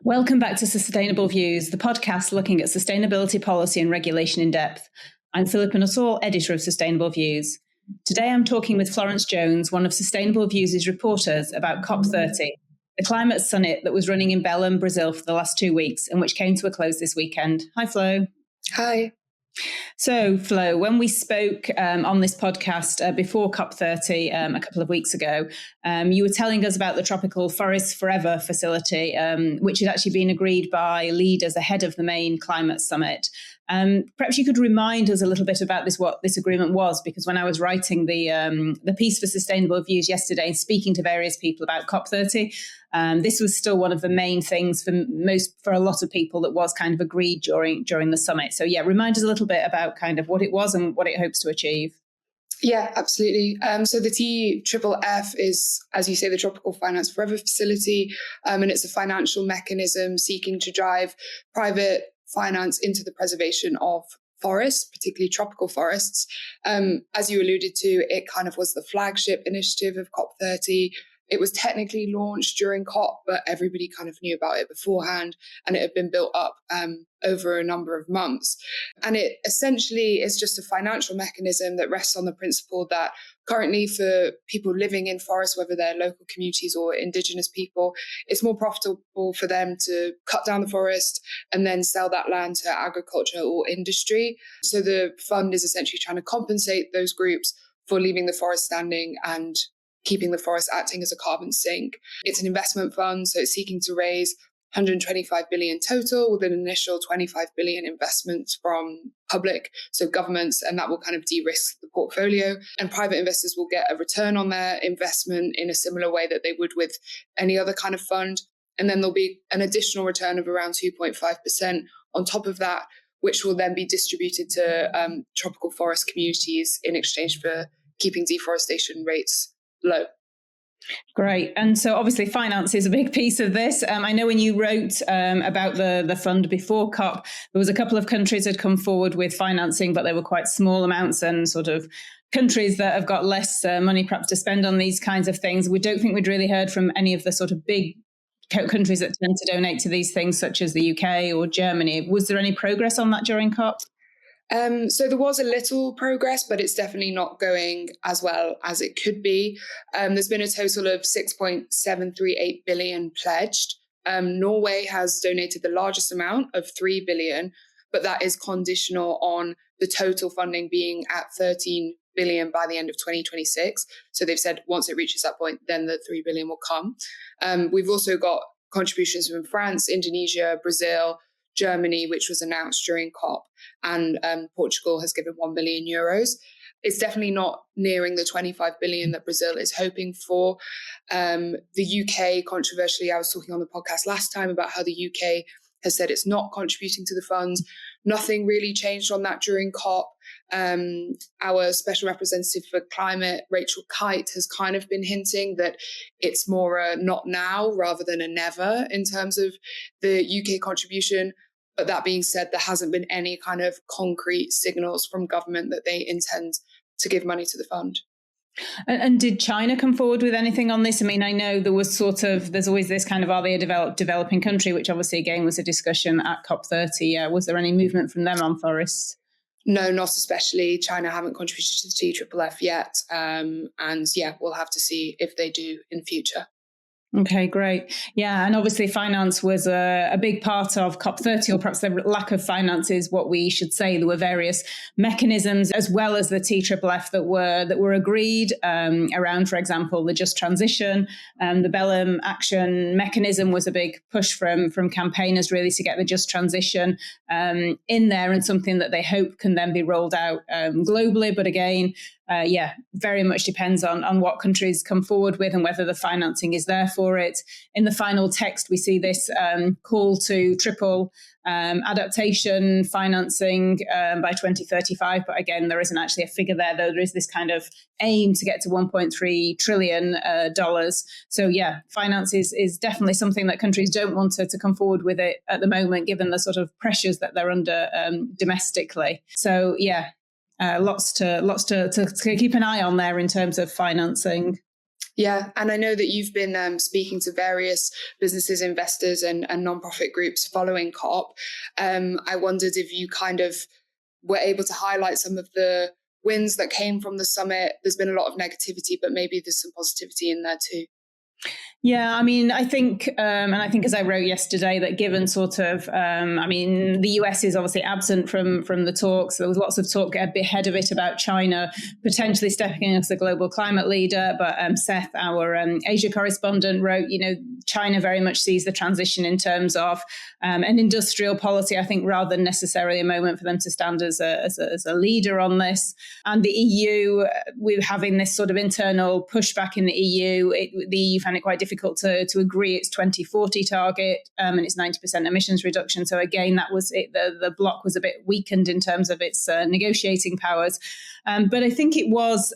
Welcome back to Sustainable Views, the podcast looking at sustainability policy and regulation in depth. I'm Philippa Nuttall, editor of Sustainable Views. Today I'm talking with Florence Jones, one of Sustainable Views' reporters, about COP30, the climate summit that was running in Belém, Brazil for the last 2 weeks and which came to a close this weekend. Hi, Flo. Hi. So, Flo, when we spoke on this podcast before COP30 a couple of weeks ago, you were telling us about the Tropical Forests Forever facility, which had actually been agreed by leaders ahead of the main climate summit. Perhaps you could remind us a little bit about what this agreement was, because when I was writing the piece for Sustainable Views yesterday and speaking to various people about COP30, this was still one of the main things for a lot of people that was kind of agreed during the summit. So yeah, remind us a little bit about kind of what it was and what it hopes to achieve. Yeah, absolutely. So the TFFF is, as you say, the Tropical Finance Forever facility, and it's a financial mechanism seeking to drive private finance into the preservation of forests, particularly tropical forests. As you alluded to, it kind of was the flagship initiative of COP30. It was technically launched during COP, but everybody kind of knew about it beforehand, and it had been built up over a number of months. And it essentially is just a financial mechanism that rests on the principle that currently for people living in forests, whether they're local communities or indigenous people, it's more profitable for them to cut down the forest and then sell that land to agriculture or industry. So the fund is essentially trying to compensate those groups for leaving the forest standing and keeping the forest acting as a carbon sink. It's an investment fund, so it's seeking to raise 125 billion total with an initial 25 billion investment from public, so governments, and that will kind of de-risk the portfolio. And private investors will get a return on their investment in a similar way that they would with any other kind of fund. And then there'll be an additional return of around 2.5% on top of that, which will then be distributed to tropical forest communities in exchange for keeping deforestation rates low. Great. And so obviously finance is a big piece of this. I know when you wrote about the fund before COP, there was a couple of countries that had come forward with financing, but they were quite small amounts, and sort of countries that have got less money perhaps to spend on these kinds of things. We don't think we'd really heard from any of the sort of big countries that tend to donate to these things, such as the UK or Germany. Was there any progress on that during COP? So there was a little progress, but it's definitely not going as well as it could be. There's been a total of 6.738 billion pledged. Norway has donated the largest amount of 3 billion, but that is conditional on the total funding being at 13 billion by the end of 2026. So they've said once it reaches that point, then the 3 billion will come. We've also got contributions from France, Indonesia, Brazil, Germany, which was announced during COP, and Portugal has given 1 billion euros. It's definitely not nearing the 25 billion that Brazil is hoping for. The UK, controversially, I was talking on the podcast last time about how the UK has said it's not contributing to the funds. Nothing really changed on that during COP. Our special representative for climate, Rachel Kite, has kind of been hinting that it's more a not now rather than a never in terms of the UK contribution. But that being said, there hasn't been any kind of concrete signals from government that they intend to give money to the fund. And did China come forward with anything on this? I mean, I know there's always this kind of, are they a developing country, which obviously again was a discussion at COP30. Was there any movement from them on forests? No, not especially. China haven't contributed to the TFFF yet. And yeah, we'll have to see if they do in future. Okay, great. Yeah, and obviously finance was a big part of COP30, or perhaps the lack of finance is what we should say. There were various mechanisms as well as the TFFF that were agreed around, for example, the just transition. The Belém action mechanism was a big push from campaigners really to get the just transition in there, and something that they hope can then be rolled out globally. But again, very much depends on what countries come forward with and whether the financing is there for it. In the final text, we see this call to triple adaptation financing by 2035. But again, there isn't actually a figure there, though there is this kind of aim to get to $1.3 trillion. So yeah, finance is definitely something that countries don't want to come forward with it at the moment, given the sort of pressures that they're under domestically. So yeah. Lots to keep an eye on there in terms of financing. Yeah, and I know that you've been speaking to various businesses, investors, and nonprofit groups following COP. I wondered if you kind of were able to highlight some of the wins that came from the summit. There's been a lot of negativity, but maybe there's some positivity in there too. Yeah, I mean, I think, and I think as I wrote yesterday, that given sort of, I mean, the US is obviously absent from the talks. There was lots of talk ahead of it about China potentially stepping in as a global climate leader. But Seth, our Asia correspondent, wrote, China very much sees the transition in terms of an industrial policy, I think, rather than necessarily a moment for them to stand as a leader on this. And the EU, we're having this sort of internal pushback in the EU. The EU found it quite difficult to agree its 2040 target and its 90% emissions reduction. So again, that was it. The bloc was a bit weakened in terms of its negotiating powers. But I think it was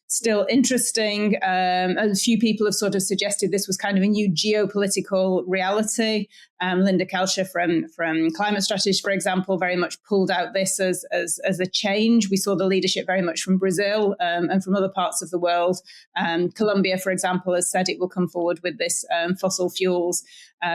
still interesting. A few people have sort of suggested this was kind of a new geopolitical reality. Linda Kelscher from Climate Strategy, for example, very much pulled out this as a change. We saw the leadership very much from Brazil and from other parts of the world. Colombia, for example, has said it will come forward with this fossil fuels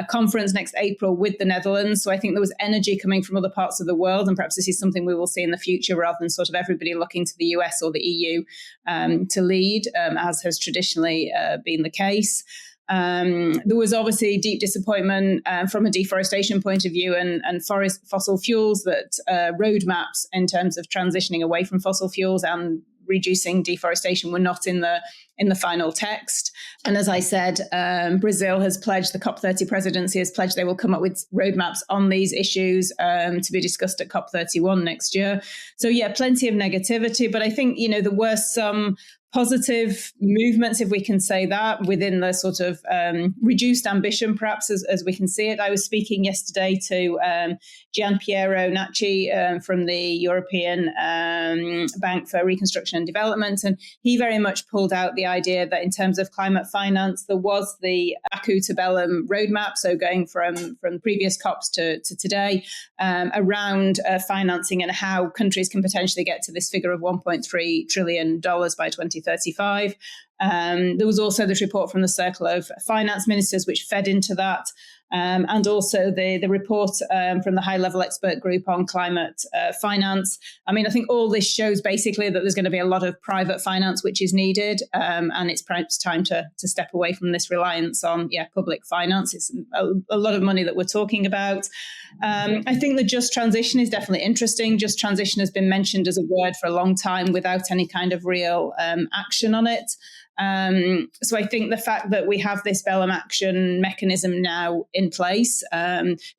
conference next April with the Netherlands. So I think there was energy coming from other parts of the world, and perhaps this is something we will see in the future rather than sort of everybody looking to the US or the EU to lead, as has traditionally been the case. There was obviously deep disappointment from a deforestation point of view and fossil fuels, that roadmaps in terms of transitioning away from fossil fuels and reducing deforestation were not in the final text. And as I said, Brazil has pledged, the COP30 presidency has pledged they will come up with roadmaps on these issues to be discussed at COP31 next year. So yeah, plenty of negativity, but I think, there were some positive movements, if we can say that, within the sort of reduced ambition, perhaps, as we can see it. I was speaking yesterday to Gian Piero Nacci from the European Bank for Reconstruction and Development, and he very much pulled out the idea that in terms of climate finance, there was the Baku to Belém roadmap, so going from previous COPs to today, around financing and how countries can potentially get to this figure of $1.3 trillion by 2035. There was also this report from the Circle of Finance Ministers, which fed into that. And also the report from the high-level expert group on climate finance. I mean, I think all this shows basically that there's going to be a lot of private finance which is needed, and it's perhaps time to step away from this reliance on public finance. It's a lot of money that we're talking about. I think the just transition is definitely interesting. Just transition has been mentioned as a word for a long time without any kind of real action on it. So I think the fact that we have this Belém action mechanism now in place,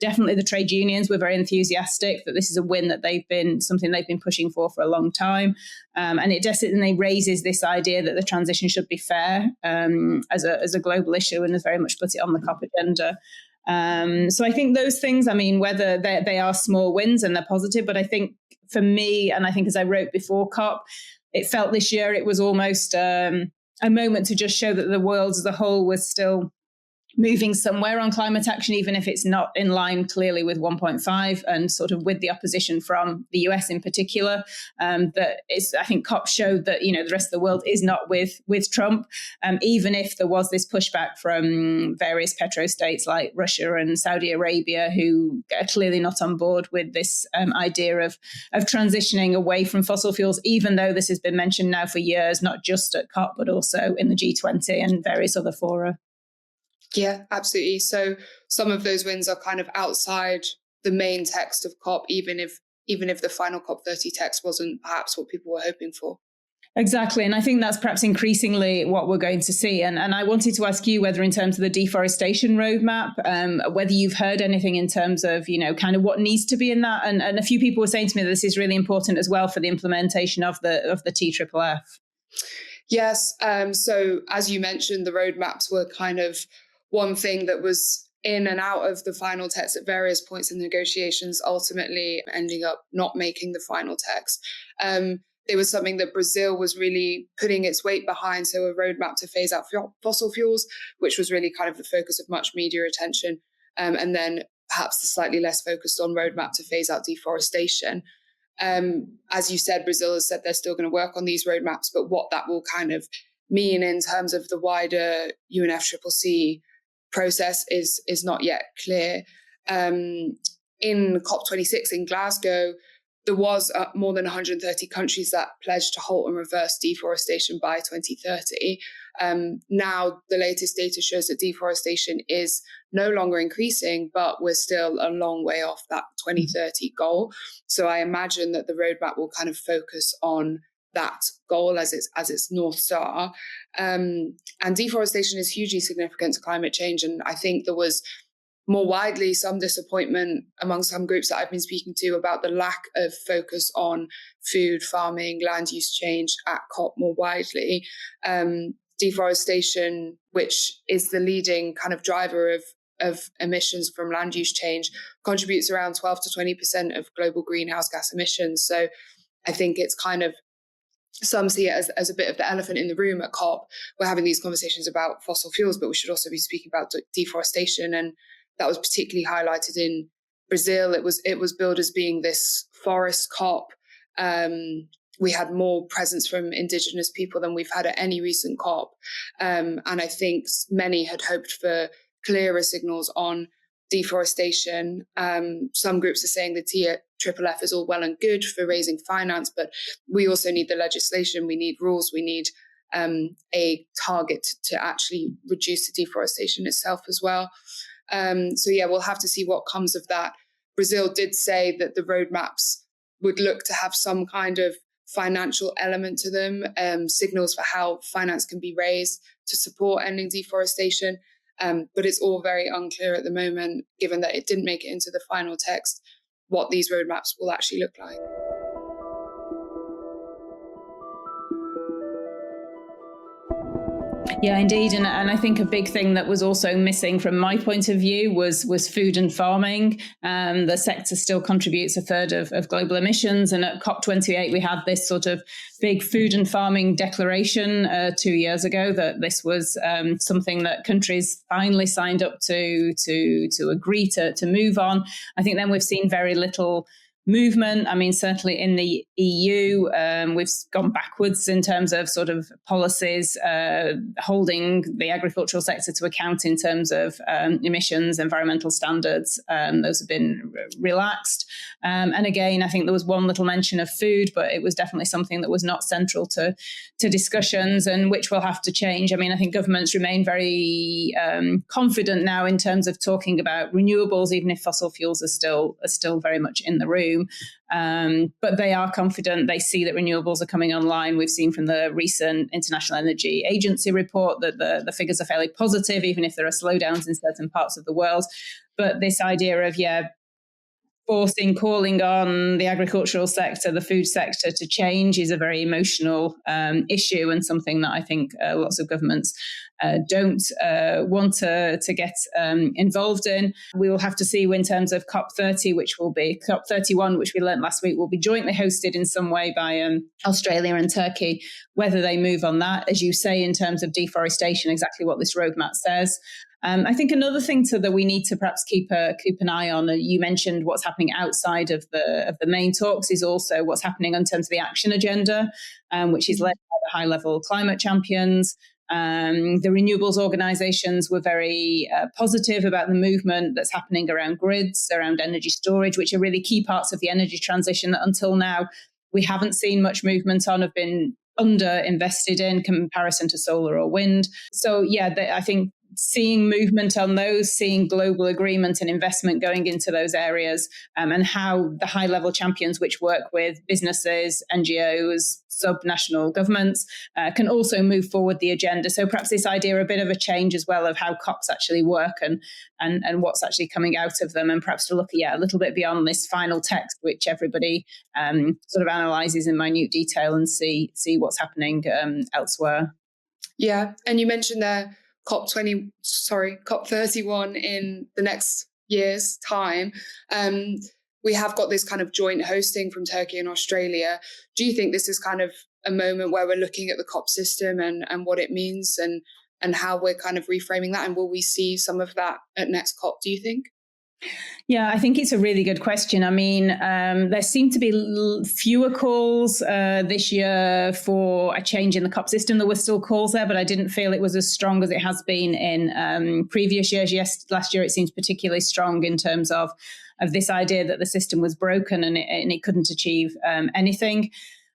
definitely the trade unions were very enthusiastic that this is a win that something they've been pushing for a long time. And it definitely raises this idea that the transition should be fair as a global issue, and has very much put it on the COP agenda. So I think those things, I mean, whether they are small wins and they're positive, but I think for me, and I think as I wrote before COP, it felt this year it was almost a moment to just show that the world as a whole was still moving somewhere on climate action, even if it's not in line clearly with 1.5 and sort of with the opposition from the US in particular. That is, I think COP showed that, the rest of the world is not with Trump, even if there was this pushback from various petrostates like Russia and Saudi Arabia, who are clearly not on board with this idea of transitioning away from fossil fuels, even though this has been mentioned now for years, not just at COP, but also in the G20 and various other fora. Yeah, absolutely. So some of those wins are kind of outside the main text of COP, even if the final COP30 text wasn't perhaps what people were hoping for. Exactly. And I think that's perhaps increasingly what we're going to see. And I wanted to ask you whether in terms of the deforestation roadmap, whether you've heard anything in terms of, kind of what needs to be in that. And a few people were saying to me that this is really important as well for the implementation of the TFFF. Yes. So as you mentioned, the roadmaps were kind of one thing that was in and out of the final text at various points in the negotiations, ultimately ending up not making the final text. It was something that Brazil was really putting its weight behind. So a roadmap to phase out fossil fuels, which was really kind of the focus of much media attention. And then perhaps the slightly less focused on roadmap to phase out deforestation. As you said, Brazil has said they're still going to work on these roadmaps, but what that will kind of mean in terms of the wider UNFCCC process is not yet clear. In COP26 in Glasgow, there was more than 130 countries that pledged to halt and reverse deforestation by 2030. Now, the latest data shows that deforestation is no longer increasing, but we're still a long way off that 2030 goal. So I imagine that the roadmap will kind of focus on that goal as its North Star. And deforestation is hugely significant to climate change. And I think there was more widely some disappointment among some groups that I've been speaking to about the lack of focus on food, farming, land use change at COP more widely. Deforestation, which is the leading kind of driver of emissions from land use change, contributes around 12 to 20% of global greenhouse gas emissions. So I think it's kind of, some see it as a bit of the elephant in the room at COP. We're having these conversations about fossil fuels, but we should also be speaking about deforestation. And that was particularly highlighted in Brazil. It was billed as being this forest COP. We had more presence from indigenous people than we've had at any recent COP. And I think many had hoped for clearer signals on deforestation. Some groups are saying the TFFF is all well and good for raising finance, but we also need the legislation. We need rules. We need a target to actually reduce the deforestation itself as well. So yeah, we'll have to see what comes of that. Brazil did say that the roadmaps would look to have some kind of financial element to them, signals for how finance can be raised to support ending deforestation. But it's all very unclear at the moment, given that it didn't make it into the final text, what these roadmaps will actually look like. Yeah, indeed. And I think a big thing that was also missing from my point of view was food and farming. The sector still contributes a third of global emissions. And at COP28, we had this sort of big food and farming declaration 2 years ago that this was something that countries finally signed up to agree to move on. I think then we've seen very little movement. I mean, certainly in the EU, we've gone backwards in terms of sort of policies holding the agricultural sector to account in terms of emissions, environmental standards. Those have been relaxed. And again, I think there was one little mention of food, but it was definitely something that was not central to discussions and which will have to change. I mean, I think governments remain very confident now in terms of talking about renewables, even if fossil fuels are still very much in the room. But they are confident. They see that renewables are coming online. We've seen from the recent International Energy Agency report that the figures are fairly positive, even if there are slowdowns in certain parts of the world. But this idea of, calling on the agricultural sector, the food sector to change is a very emotional issue and something that I think lots of governments don't want to get involved in. We will have to see in terms of COP30, which will be COP31, which we learned last week, will be jointly hosted in some way by Australia and Turkey, whether they move on that, as you say, in terms of deforestation, exactly what this roadmap says. I think another thing that we need to perhaps keep an eye on, you mentioned what's happening outside of the main talks, is also what's happening in terms of the action agenda, which is led by the high-level climate champions. The renewables organisations were very positive about the movement that's happening around grids, around energy storage, which are really key parts of the energy transition that until now we haven't seen much movement on, have been under invested in comparison to solar or wind. So I think seeing movement on those, seeing global agreement and investment going into those areas, and how the high-level champions, which work with businesses, NGOs, sub-national governments, can also move forward the agenda. So perhaps this idea, a bit of a change as well of how COPs actually work and what's actually coming out of them, and perhaps to look a little bit beyond this final text, which everybody sort of analyses in minute detail and see what's happening elsewhere. Yeah, and you mentioned there COP31 in the next year's time. We have got this kind of joint hosting from Turkey and Australia. Do you think this is kind of a moment where we're looking at the COP system and what it means and how we're kind of reframing that? And will we see some of that at next COP, do you think? Yeah, I think it's a really good question. I mean, there seem to be fewer calls this year for a change in the COP system. There were still calls there, but I didn't feel it was as strong as it has been in previous years. Yes, last year it seems particularly strong in terms of this idea that the system was broken and it couldn't achieve anything.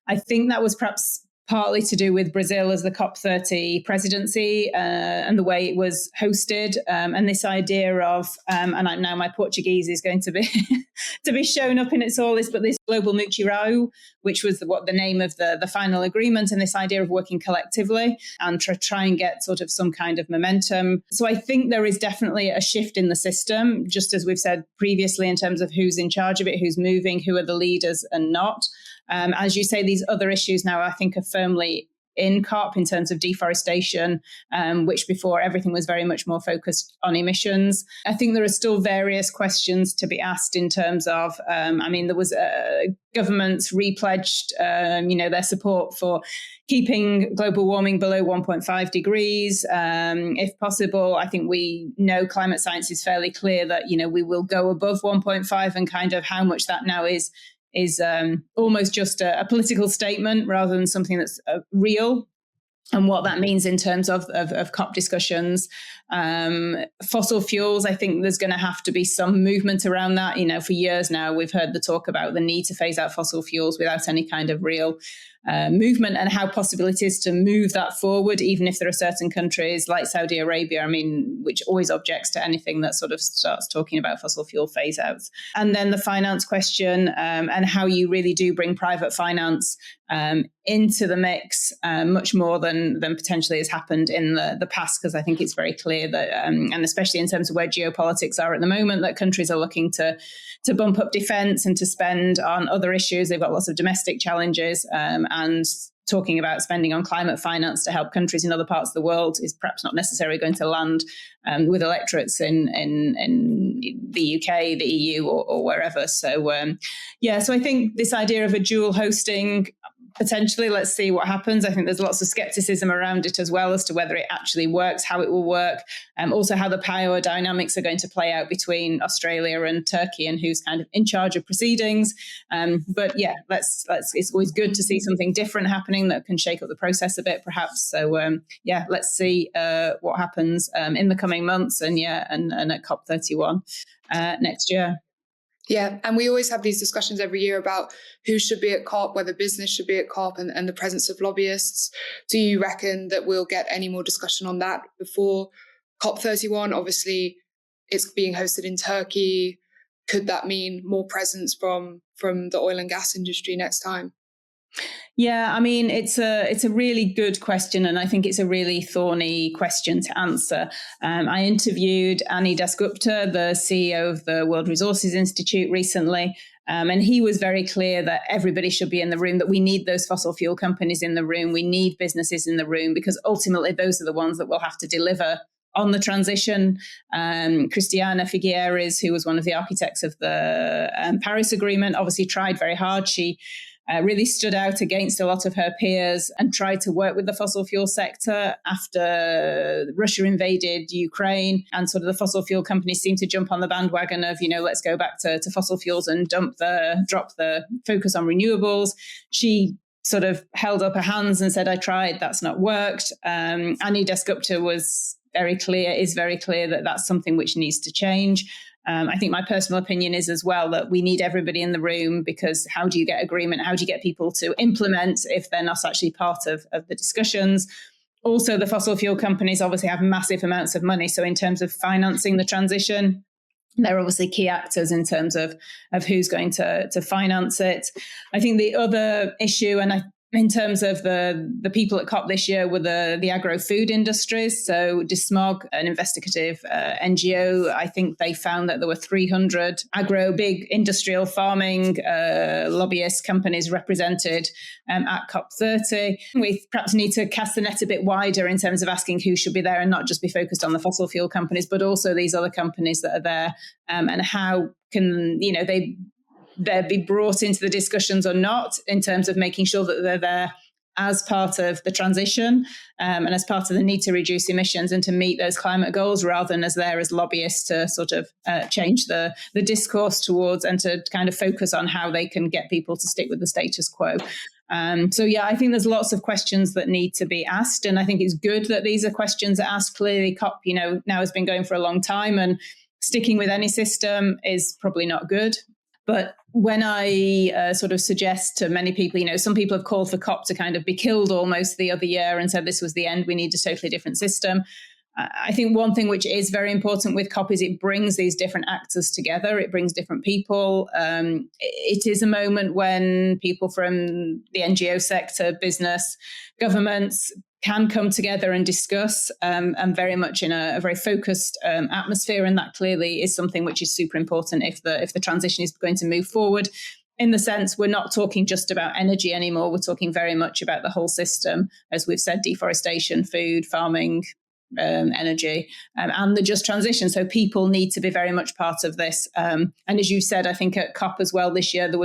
I think that was perhaps partly to do with Brazil as the COP30 presidency and the way it was hosted, and this idea of, now my Portuguese is going to be to be shown up in its all this, but this global mutirão, which was the name of the final agreement, and this idea of working collectively and try and get sort of some kind of momentum. So I think there is definitely a shift in the system, just as we've said previously, in terms of who's in charge of it, who's moving, who are the leaders and not. As you say, these other issues now, I think, are firmly in COP in terms of deforestation, which before everything was very much more focused on emissions. I think there are still various questions to be asked in terms of, there was governments repledged, their support for keeping global warming below 1.5 degrees. If possible, I think we know climate science is fairly clear that, we will go above 1.5, and kind of how much that now is almost just a political statement rather than something that's real, and what that means in terms of COP discussions. Fossil fuels, I think there's going to have to be some movement around that. For years now, we've heard the talk about the need to phase out fossil fuels without any kind of real movement, and how possible it is to move that forward, even if there are certain countries like Saudi Arabia, which always objects to anything that sort of starts talking about fossil fuel phase outs. And then the finance question, and how you really do bring private finance into the mix much more than potentially has happened in the past, because I think it's very clear that, and especially in terms of where geopolitics are at the moment, that countries are looking to bump up defence and to spend on other issues. They've got lots of domestic challenges, and talking about spending on climate finance to help countries in other parts of the world is perhaps not necessarily going to land with electorates in the UK, the EU, or wherever. So, so I think this idea of a dual hosting, potentially, let's see what happens. I think there's lots of skepticism around it as well, as to whether it actually works, how it will work, also how the power dynamics are going to play out between Australia and Turkey, and who's kind of in charge of proceedings. But yeah, let's. It's always good to see something different happening that can shake up the process a bit, perhaps. So let's see what happens in the coming months, and at COP31 next year. Yeah, and we always have these discussions every year about who should be at COP, whether business should be at COP, and the presence of lobbyists. Do you reckon that we'll get any more discussion on that before COP31? Obviously, it's being hosted in Turkey. Could that mean more presence from the oil and gas industry next time? Yeah, it's a really good question, and I think it's a really thorny question to answer. I interviewed Ani Dasgupta, the CEO of the World Resources Institute, recently, and he was very clear that everybody should be in the room, that we need those fossil fuel companies in the room, we need businesses in the room, because ultimately those are the ones that will have to deliver on the transition. Christiana Figueres, who was one of the architects of the Paris Agreement, obviously tried very hard. She really stood out against a lot of her peers and tried to work with the fossil fuel sector after Russia invaded Ukraine, and sort of the fossil fuel companies seemed to jump on the bandwagon of, let's go back to fossil fuels and drop the focus on renewables. She sort of held up her hands and said, I tried, that's not worked. Ani Dasgupta is very clear that that's something which needs to change. I think my personal opinion is as well that we need everybody in the room, because how do you get agreement? How do you get people to implement if they're not actually part of the discussions? Also, the fossil fuel companies obviously have massive amounts of money. So in terms of financing the transition, they're obviously key actors in terms of who's going to finance it. I think the other issue, in terms of the people at COP this year, were the agro-food industries. So DeSmog, an investigative NGO, I think they found that there were 300 big industrial farming lobbyist companies represented at COP30. We perhaps need to cast the net a bit wider in terms of asking who should be there, and not just be focused on the fossil fuel companies, but also these other companies that are there, and how can they'll be brought into the discussions or not, in terms of making sure that they're there as part of the transition and as part of the need to reduce emissions and to meet those climate goals, rather than as there as lobbyists to sort of change the discourse towards and to kind of focus on how they can get people to stick with the status quo. So, yeah, I think there's lots of questions that need to be asked. And I think it's good that these are questions asked. Clearly, COP, now has been going for a long time, and sticking with any system is probably not good. But when I sort of suggest to many people, some people have called for COP to kind of be killed almost the other year and said this was the end, we need a totally different system. I think one thing which is very important with COP is it brings these different actors together. It brings different people. It is a moment when people from the NGO sector, business, governments can come together and discuss, and very much in a very focused atmosphere. And that clearly is something which is super important if the transition is going to move forward. In the sense, we're not talking just about energy anymore. We're talking very much about the whole system, as we've said, deforestation, food, farming, energy, and the just transition. So people need to be very much part of this. And as you said, I think at COP as well this year, there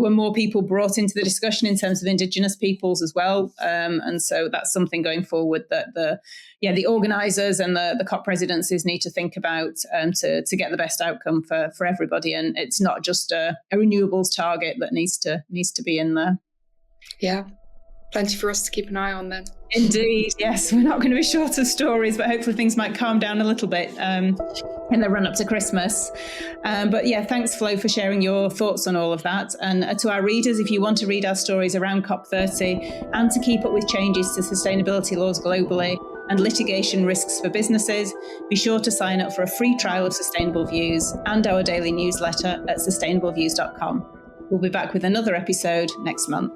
were more people brought into the discussion in terms of Indigenous peoples as well. And so that's something going forward that the organisers and the COP presidencies need to think about to get the best outcome for everybody. And it's not just a renewables target that needs to be in there. Yeah. Plenty for us to keep an eye on then. Indeed, yes. We're not going to be short of stories, but hopefully things might calm down a little bit in the run up to Christmas. But yeah, thanks, Flo, for sharing your thoughts on all of that. And to our readers, if you want to read our stories around COP30 and to keep up with changes to sustainability laws globally and litigation risks for businesses, be sure to sign up for a free trial of Sustainable Views and our daily newsletter at sustainableviews.com. We'll be back with another episode next month.